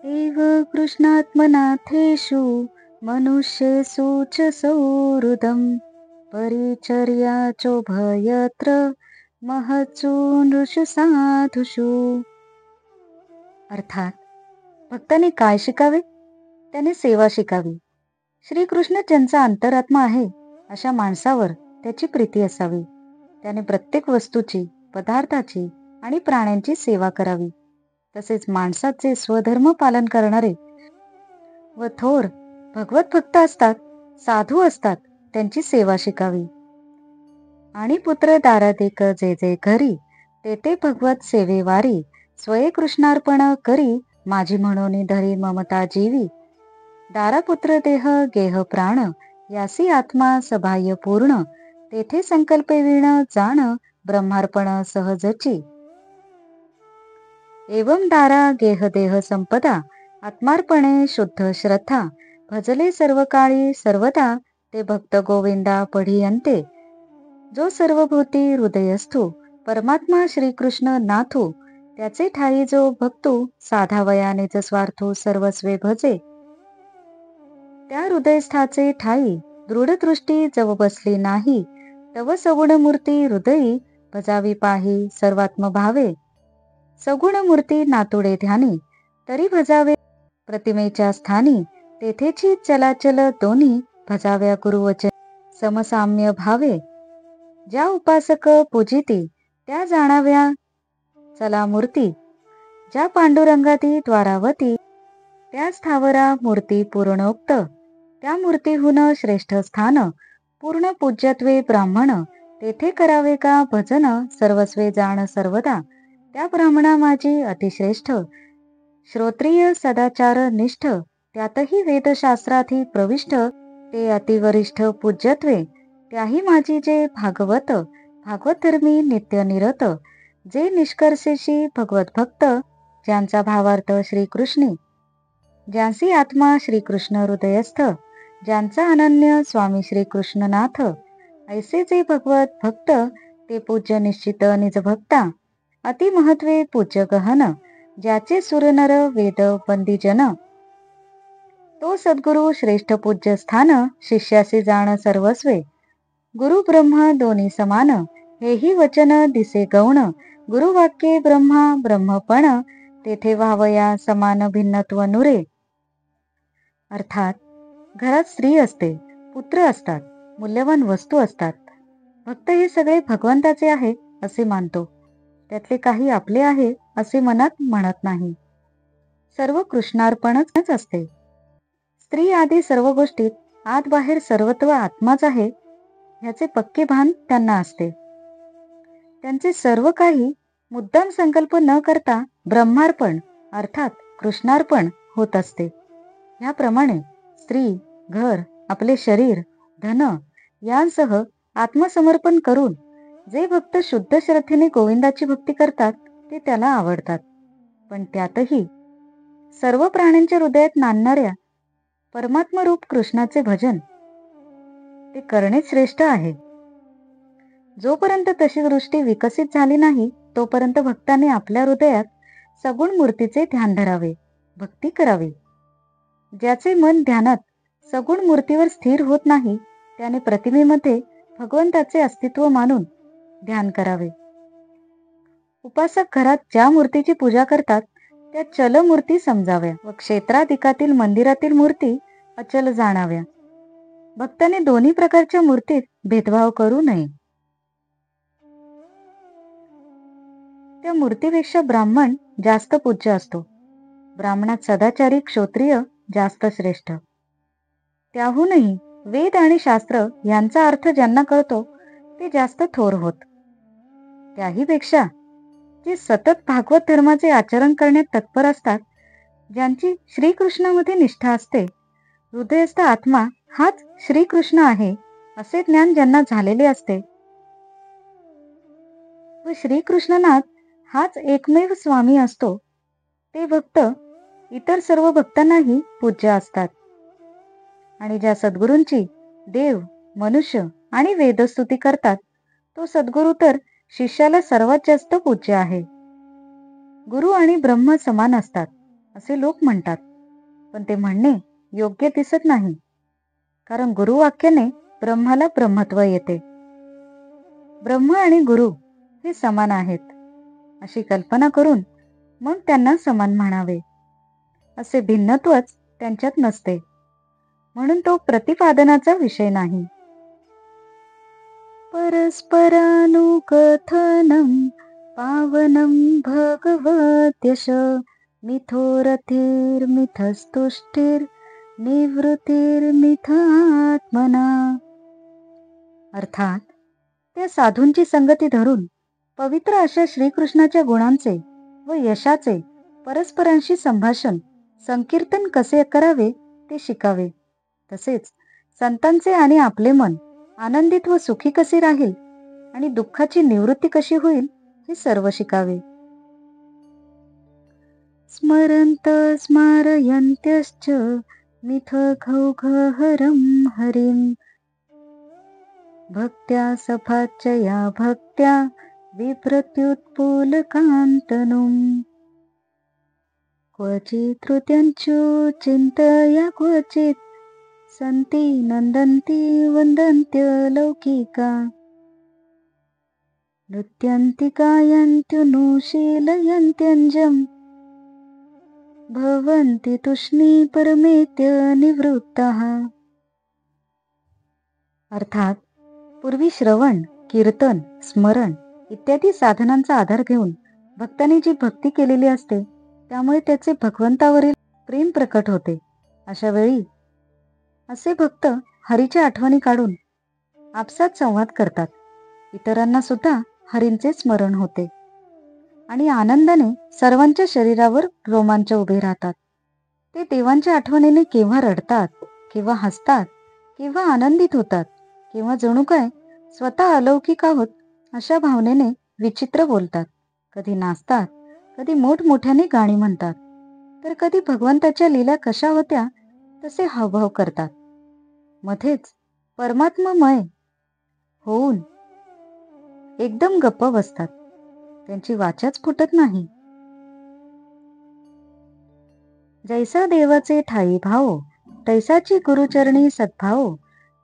एव कृष्णात्मनाथेषु मनुष्येषु च सौहृदं परिचर्या चोभयत्र महत्सु नृषु साधुषु. अर्थात भक्ताने काय शिकावे? त्याने सेवा शिकावी. श्रीकृष्ण ज्यांचा अंतरात्मा आहे अशा माणसावर त्याची प्रीती असावी. त्याने प्रत्येक वस्तूची, पदार्थाची आणि प्राण्यांची सेवा करावी. तसेच माणसाचे स्वधर्म पालन करणारे व थोर भगवत भक्त असतात, साधू असतात, त्यांची सेवा शिकावी. आणि पुत्र दारात एक जे जे घरी, ते भगवत सेवेवारी स्वये कृष्णार्पण करी, माझी म्हणून धरी ममता जीवी. दारापुत्र देह गेह प्राण, यासी आत्मा सबाह्य पूर्ण, तेथे संकल्पे विण जाण, ब्रह्मार्पण सहजची. एवं दारा गेह देह संपदा, आत्मार्पणे शुद्ध श्रद्धा, भजले सर्व काळी सर्वदा, ते भक्त गोविंदा पढियंते. जो सर्वभूती हृदयस्थू, परमात्मा श्रीकृष्ण नाथू, त्याचे ठाई जो भक्तू, साधावयानेच स्वार्थू सर्वस्वे भजे. त्या हृदयस्थाचे ठाई दृढदृष्टी जव बसली नाही, तव सगुण मूर्ती हृदयी भजावी पाही सर्वात्म भावे. सगुण मूर्ती नातुडे ध्यानी, तरी भजावे प्रतिमेच्या स्थानी, तेथेची चलाचल दोन्ही भजाव्या गुरुवचन समसाम्य भावे. ज्या उपासक पूजिती त्या जाणाव्या चला मूर्ती, ज्या पांडुरंगाती द्वारावती त्या स्थावरा मूर्ती पूर्णोक्त. त्या मूर्तीहून श्रेष्ठ स्थान पूर्ण पूज्यत्वे ब्राह्मण, तेथे करावे का भजन सर्वस्वे जाण सर्वदा. त्या ब्राह्मणा माझी अतिश्रेष्ठ, श्रोत्रिय सदाचार निष्ठ, त्यातही वेदशास्त्रार्थी प्रविष्ट, ते अतिवरिष्ठ पूज्यत्वे. त्याही माझी जे भागवत धर्मी नित्य निरत, जे निष्कर्षेशी भगवत भक्त, ज्यांचा भावार्थ श्रीकृष्णी, ज्यांसी आत्मा श्रीकृष्ण हृदयस्थ, ज्यांचा अनन्य स्वामी श्रीकृष्णनाथ. ऐसे जे भगवत भक्त, ते पूज्य निश्चित निज भक्ता. अति महत्वे पूज्य गहन, ज्याचे सुरनर वेद बंदीजन. तो सद्गुरु श्रेष्ठ पूज्य स्थान, शिष्यासी जाण सर्वस्वे. गुरु ब्रह्म दोन्ही समान, हेही वचन दिसे गौण. गुरुवाक्ये ब्रह्मा ब्रह्मपण, तेथे व्हावया समान भिन्नत्व नुरे. अर्थात घरात स्त्री असते, पुत्र असतात, मूल्यवान वस्तू असतात. भक्त हे सगळे भगवंताचे आहे असे मानतो. त्यातले काही आपले आहे असे मनात म्हणत नाही. सर्व कृष्णार्पणच असते. स्त्री आदी सर्व गोष्टीत आत बाहेर सर्वत्व आत्माच आहे ह्याचे पक्के भान त्यांना असते. त्यांचे सर्व काही मुद्दाम संकल्प न करता ब्रह्मार्पण अर्थात कृष्णार्पण होत असते. ह्याप्रमाणे स्त्री, घर, आपले शरीर, धन यांसह आत्मसमर्पण करून जे भक्त शुद्ध श्रद्धेने गोविंदाची भक्ती करतात ते त्याला आवडतात. पण त्यातही सर्व प्राण्यांच्या हृदयात नांदणाऱ्या परमात्मरूप कृष्णाचे भजन ते करणे श्रेष्ठ आहे. जोपर्यंत तशी दृष्टी विकसित झाली नाही तोपर्यंत भक्ताने आपल्या हृदयात सगुण मूर्तीचे ध्यान धरावे, भक्ती करावी. ज्याचे मन ध्यानात सगुण मूर्तीवर स्थिर होत नाही त्याने प्रतिमेमध्ये भगवंताचे अस्तित्व मानून ध्यान करावे. उपासक घरात ज्या मूर्तीची पूजा करतात त्या चल मूर्ती समजाव्या व क्षेत्राधिकातील मंदिरातील मूर्ती अचल जाणाव्या. भक्ताने दोन्ही प्रकारच्या मूर्तीत भेदभाव करू नये. त्या मूर्तीपेक्षा ब्राह्मण जास्त पूज्य असतो. ब्राह्मणात सदाचारी क्षत्रिय जास्त श्रेष्ठ. त्याहूनही वेद आणि शास्त्र यांचा अर्थ ज्यांना कळतो ते जास्त थोर होत. त्याहीपेक्षा जे सतत भागवत धर्माचे आचरण करण्यात तत्पर असतात, ज्यांची श्रीकृष्णामध्ये निष्ठा असते, हृदयस्थ आत्मा हाच श्रीकृष्ण आहे असे ज्ञान ज्यांना झालेले असते व श्रीकृष्णनाथ हाच एकमेव स्वामी असतो, ते भक्त इतर सर्व भक्तांनाही पूज्य असतात. आणि ज्या सद्गुरूंची देव, मनुष्य आणि वेदस्तुती करतात तो सद्गुरू तर शिष्याला सर्वात जास्त पूज्य आहे. गुरु आणि ब्रह्म समान असतात असे लोक म्हणतात, पण ते म्हणणे योग्य दिसत नाही. कारण गुरुवाक्याने ब्रह्माला ब्रह्मत्व येते. ब्रह्म आणि गुरु हे समान आहेत अशी कल्पना करून मग त्यांना समान म्हणावे. असे भिन्नत्वच त्यांच्यात नसते, म्हणून तो प्रतिपादनाचा विषय नाही. परस्परानुकथनं पावनं भगवत्यश मिथोरथिर्मिथस्तुष्टिर्निवृत्तिर्मिथात्मना. अर्थात त्या साधूंची संगती धरून पवित्र अशा श्रीकृष्णाच्या गुणांचे व यशाचे परस्परांशी संभाषण संकीर्तन कसे करावे ते शिकावे. तसेच संतांचे आणि आपले मन आनंदित व सुखी कसे राहील आणि दुःखाची निवृत्ती कशी होईल हे सर्व शिकावे. स्मरंत स्मारयन्त्यश्च मिथघौघहरं हरिं भक्त्या सभाचया भक्त्या विप्रत्युत्पुलकान्तनुम्. क्वचित् तृतीयञ्चु चिन्तया क्वचित् सन्ति नन्दन्ति वन्दन्त्यलौकिका नृत्यन्ति गायन्त्युनुशीलयन्त्यञ्जम् भवन्ति तुष्णी परमेत्य निवृत्ताः. अर्थात पूर्वी श्रवण, कीर्तन, स्मरण इत्यादी साधनांचा आधार घेऊन भक्तांनी जी भक्ती केलेली असते त्यामुळे त्याचे भगवंतावरील प्रेम प्रकट होते. अशा वेळी असे भक्त हरीच्या आठवणी काढून आपसात संवाद करतात. इतरांना सुद्धा हरींचे स्मरण होते आणि आनंदाने सर्वांच्या शरीरावर रोमांच उभे राहतात. ते देवांच्या आठवणीने केव्हा रडतात, केव्हा हसतात, केव्हा आनंदित होतात, केव्हा जणू काय स्वतः अलौकिक आहोत अशा भावनेने विचित्र बोलतात. कधी नाचतात, कधी मोठमोठ्याने गाणी म्हणतात, तर कधी भगवंताच्या लीला कशा होत्या तसे हावभाव करतात. मध्येच परमात्ममय होऊन एकदम गप्प बसतात. त्यांची वाचाच फुटत नाही. जैसा देवाचे ठाई भाव तैसाची गुरुचरणी सद्भाव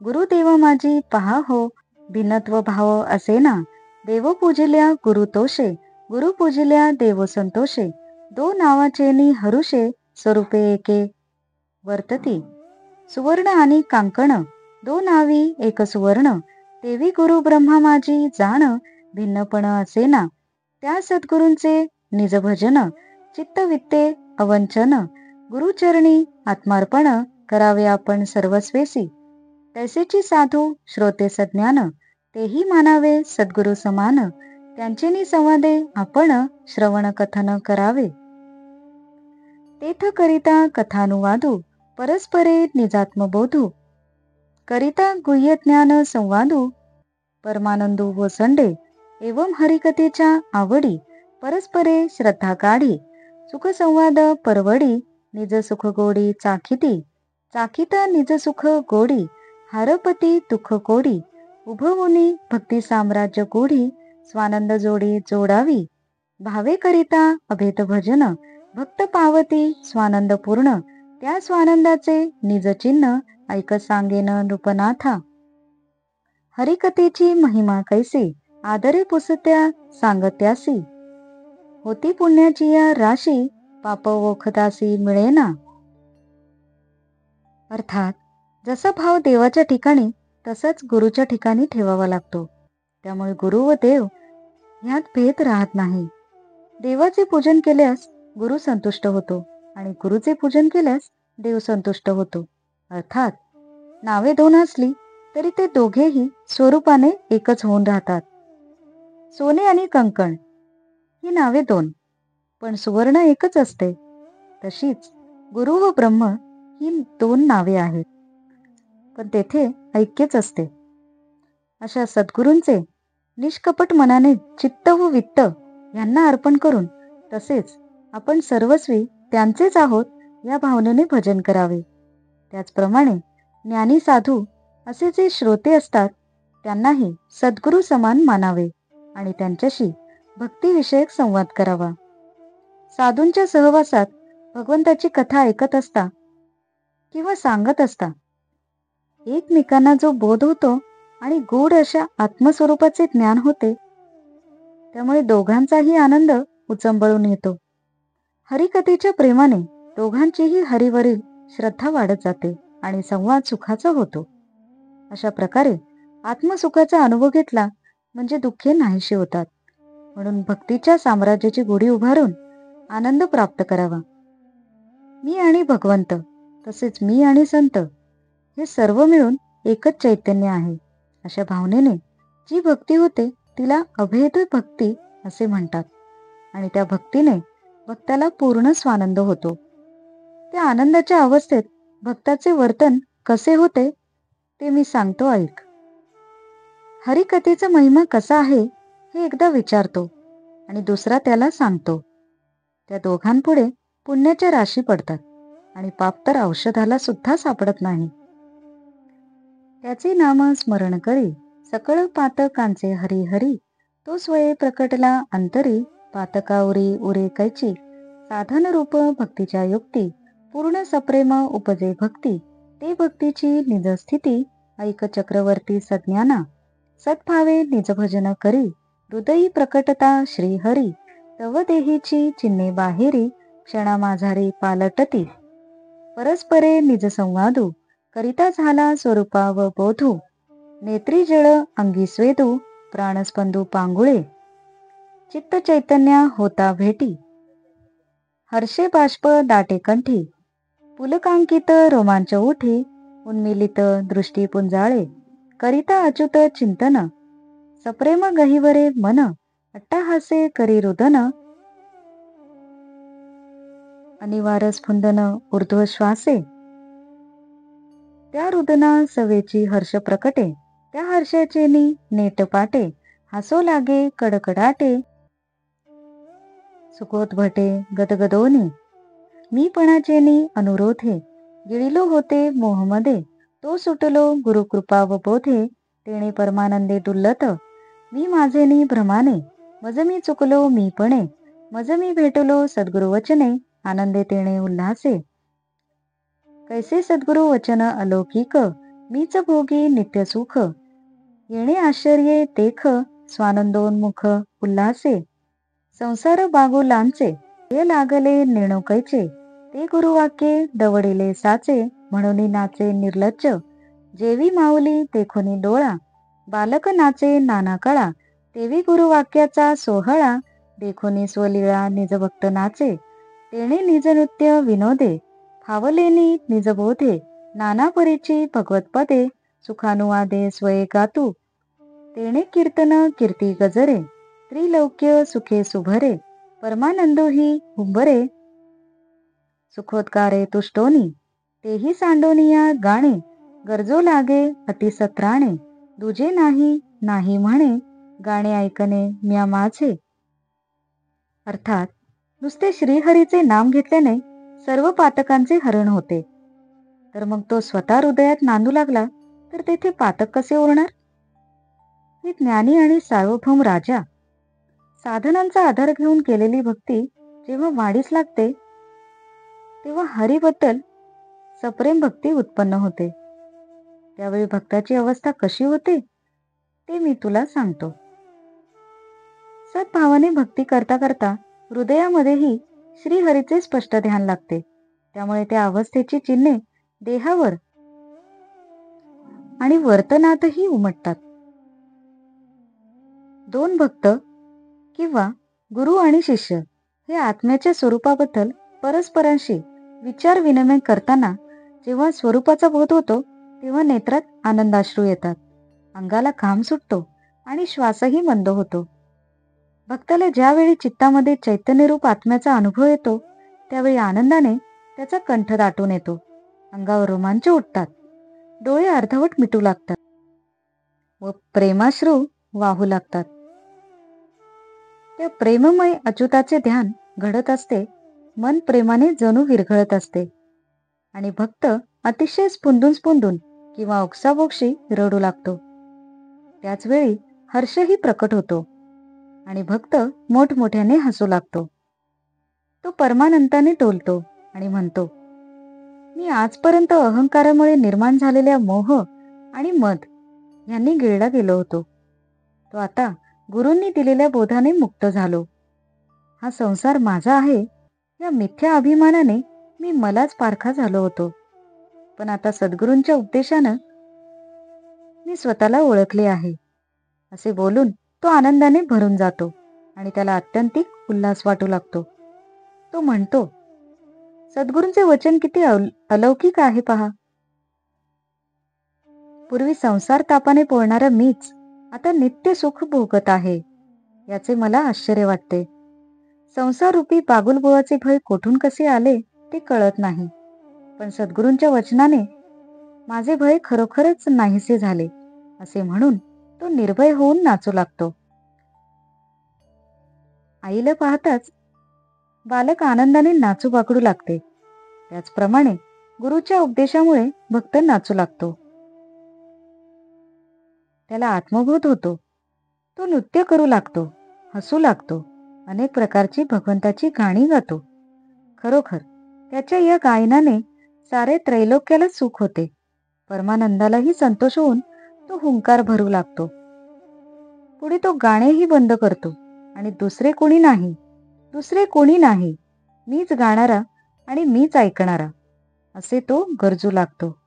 गुरुदेव माझी पहा हो भिन्नत्व भाव असे ना. देव पूजिल्या गुरु तोषे गुरु पूजिल्या देव संतोषे दो नावाचेनी हरुषे स्वरूपे एके वर्तती. सुवर्ण आणि कांकण दो नावी एक सुवर्ण देवी गुरु ब्रह्मा माझी जाण भिन्नपण असे ना. त्या सद्गुरूंचे निजभजन चित्तवित्ते अवंचन गुरुचरणी आत्मार्पण करावे आपण सर्वस्वेसी. तैसेची साधू श्रोते सज्ञान तेही मानावे सद्गुरु समान. त्यांचेनी संवादे आपण श्रवण कथन करावे. तेथ करिता कथानुवादू परस्परे निजात्मबोधू करिता गुह्य ज्ञान संवादू परमानंदू व संडे एवं हरिकथेच्या आवडी परस्परे श्रद्धा काढी. सुख संवाद परवडी निज सुख गोडी चाखिती चाखिता निज सुख गोडी हारपती दुःख कोडी उभवुनी भक्ती साम्राज्य गोडी स्वानंद जोडी जोडावी. भावे करिता अभेद भजन भक्त पावती स्वानंद पूर्ण त्या स्वानंदाचे निज चिन्ह ऐक सांगेन नृपनाथा. हरिकथेची महिमा कैसी आदरे पुसत्या सांगत्यासी होती पुण्याची या राशी पाप ओखदासी मिळेना. अर्थात जसा भाव देवाच्या ठिकाणी तसाच गुरुच्या ठिकाणी ठेवावा लागतो. त्यामुळे गुरु व देव ह्यात भेद राहत नाही. देवाचे पूजन केल्यास गुरु संतुष्ट होतो आणि गुरुचे पूजन केल्यास देव संतुष्ट होतो. अर्थात नावे दोन असली तरी ते दोघेही स्वरूपाने एकच होऊन राहतात. सोने आणि कंकण ही नावे दोन, पण सुवर्ण एकच असते. तशीच गुरु व ब्रह्म ही दोन नावे आहेत, पण तेथे ऐक्यच असते. अशा सद्गुरूंचे निष्कपट मनाने चित्त व वित्त यांना अर्पण करून तसेच आपण सर्वस्वी त्यांचेच आहोत या भावनेने भजन करावे. त्याचप्रमाणे ज्ञानी साधू असे जे श्रोते असतात त्यांनाही सद्गुरू समान मानावे आणि त्यांच्याशी भक्तिविषयक संवाद करावा. साधूंच्या सहवासात भगवंताची कथा ऐकत असता किंवा सांगत असता एकमेकांना जो बोध होतो आणि गूढ अशा आत्मस्वरूपाचे ज्ञान होते, त्यामुळे दोघांचाही आनंद उचंबळून येतो. हरिकथेच्या प्रेमाने दोघांचीही हरीवरील श्रद्धा वाढत जाते आणि संवाद सुखाचा होतो. अशा प्रकारे आत्मसुखाचा अनुभव घेतला म्हणजे दुःखे नाहीशी होतात. म्हणून भक्तीच्या साम्राज्याची गुढी उभारून आनंद प्राप्त करावा. मी आणि भगवंत, तसेच मी आणि संत, हे सर्व मिळून एकच चैतन्य आहे, अशा भावनेने जी भक्ती होते तिला अभेद भक्ती असे म्हणतात. आणि त्या भक्तीने भक्ताला पूर्ण स्वानंद होतो. त्या आनंदाच्या अवस्थेत भक्ताचे वर्तन कसे होते ते मी सांगतो, ऐक. हरिकथेचा महिमा कसा आहे हे एकदा विचारतो आणि दुसरा त्याला सांगतो. त्या दोघांपुढे पुण्याच्या राशी पडतात आणि पाप तर औषधाला सुद्धा सापडत नाही. त्याचे नाम स्मरण करी सकळ पातकांचे हरी हरी, तो स्वये प्रकटला अंतरी, पातकावरी उरे कैची, साधन रूप भक्तीच्या युक्ती, पूर्ण सप्रेम उपजे भक्ती, ते भक्तीची निज स्थिती, ऐक चक्रवर्ती सज्ञाना, सद्भावे निज भजन करी, हृदयी प्रकटता श्री हरी, तव देहीची चिन्हे बाहेरी, क्षणा माझारी पालटती, परस्परे निज संवादू, करिता झाला स्वरूपाव बोधू, नेत्री जळ अंगी स्वेदू, प्राणस्पंदू पांगुळे, चित्त चैतन्या होता भेटी, हर्षे बाष्प दाटे कंठी, पुलकांकित रोमांच उठी, उन्मिलित दृष्टी पुंजाळे, करिता अच्युत चिंतन, सप्रेम गहिवरे मन, अट्टाहासे करी रुदन, अनिवार स्फुंदन ऊर्ध्व श्वासे, त्या रुदना सवेची हर्ष प्रकटे, त्या हर्षाचेनी नेट पाटे, हासो लागे कडकडाटे, सुखोद्भटे गदगदोनी, मी पणाचेनी अनुरोधे, गिळिलो होते मोहमध्ये, तो सुटलो गुरुकृपा व बोधे, तेणे परमानंदे दुल्लत, मी माझेनी भ्रमाने, मज मी चुकलो मी पणे, मज मी भेटलो सद्गुरु वचने, आनंदे तेणे उल्हासे, कैसे सद्गुरु वचन अलौकिक, मीच भोगी नित्य सुख, येणे आश्चर्ये तेख, स्वानंदोन्मुख उल्हासे, संसार बागो लांचे, हे लागले नेणो कैचे, ते गुरुवाक्ये दवडिले साचे, म्हणून नाचे निर्लज्ज, जेवी माऊली तेखुनी डोळा, बालक नाचे नाना कळा, तेवी गुरुवाक्याचा सोहळा, देखुनी स्वलीळा निज भक्त नाचे, तेणे निज नृत्य विनोदे, फावलेनी निज बोधे, नाना परीची भगवतपदे, सुखानुवादे स्वये गातू, तेणे कीर्तन कीर्ती गजरे, त्रिलौक्य सुखे सुभरे, परमानंदो ही हुंबरे, सुखोद्गारे तुष्टोनी, तेही सांडोनिया गाणे, गरजो लागे अतिसत्राणे, दुजे नाही नाही म्हणे, गाणे ऐकणे म्या माझे. अर्थात नुसते श्रीहरीचे नाम घेतल्याने सर्व पातकांचे हरण होते. तर मग तो स्वतः हृदयात नांदू लागला तर तेथे पातक कसे उरणार? ही ज्ञानी आणि सार्वभौम राजा, साधनांचा आधार घेऊन केलेली भक्ती जेव्हा वाढीस लागते तेव्हा हरीबद्दल सप्रेम भक्ती उत्पन्न होते. त्यावेळी भक्ताची अवस्था कशी होते ते मी तुला सांगतो. सद्भावाने भक्ती करता करता हृदयामध्येही श्रीहरीचे स्पष्ट ध्यान लागते. त्यामुळे त्या अवस्थेची चिन्हे देहावर आणि वर्तनातही उमटतात. दोन भक्त किंवा गुरु आणि शिष्य हे आत्म्याच्या स्वरूपाबद्दल परस्परांशी विचार विनिमय करताना जेव्हा स्वरूपाचा बोध होतो तेव्हा नेत्रात आनंदाश्रू येतात, अंगाला घाम सुटतो आणि श्वासही मंद होतो. भक्ताला ज्यावेळी चित्तामध्ये चैतन्यरूप आत्म्याचा अनुभव येतो त्यावेळी आनंदाने त्याचा कंठ दाटून येतो, अंगावर रोमांच उठतात, डोळे अर्धवट मिटू लागतात व प्रेमाश्रू वाहू लागतात. त्या प्रेममय अच्युताचे ध्यान घडत असते, मन प्रेमाने जणू विरघळत असते आणि भक्त अतिशय स्फुंदून स्फुंदून किंवा ओक्साबोक्शी रडू लागतो. त्याचवेळी हर्षही प्रकट होतो आणि भक्त मोठमोठ्याने हसू लागतो. तो परमानंदाने डोलतो आणि म्हणतो, मी आजपर्यंत अहंकारामुळे निर्माण झालेल्या मोह आणि मद यांनी गिळला गेलो होतो. तो आता गुरूंनी दिलेल्या बोधाने मुक्त झालो. हा संसार माझा आहे या मिथ्या अभिमानाने मी मलाच पारखा झालो होतो. पण आता सद्गुरूंच्या उपदेशानं मी स्वतःला ओळखले आहे, असे बोलून तो आनंदाने भरून जातो आणि त्याला आत्यंतिक उल्हास वाटू लागतो. तो म्हणतो, सद्गुरूंचे वचन किती अलौकिक आहे पहा. पूर्वी संसार तापाने पोळणारा मीच आता नित्य सुख भोगत आहे. याचे मला आश्चर्य वाटते. संसार रूपी बागुलबुवाचे भय कोठून कसे आले ते कळत नाही. पण सद्गुरूंच्या वचनाने माझे भय खरोखरच नाहीसे झाले, असे म्हणून तो निर्भय होऊन नाचू लागतो. आईला पाहताच बालक आनंदाने नाचू बागडू लागते. त्याचप्रमाणे गुरुच्या उपदेशामुळे भक्त नाचू लागतो. त्याला आत्मबोध होतो. तो नृत्य करू लागतो, हसू लागतो, अनेक प्रकारची भगवंताची गाणी गातो. खरोखर त्याच्या या गायनाने सारे त्रैलोक्याला सुख होते. परमानंदालाही संतोष होऊन तो हुंकार भरू लागतो. पुढे तो गाणेही बंद करतो आणि दुसरे कोणी नाही, मीच गाणारा आणि मीच ऐकणारा, असे तो गरजू लागतो.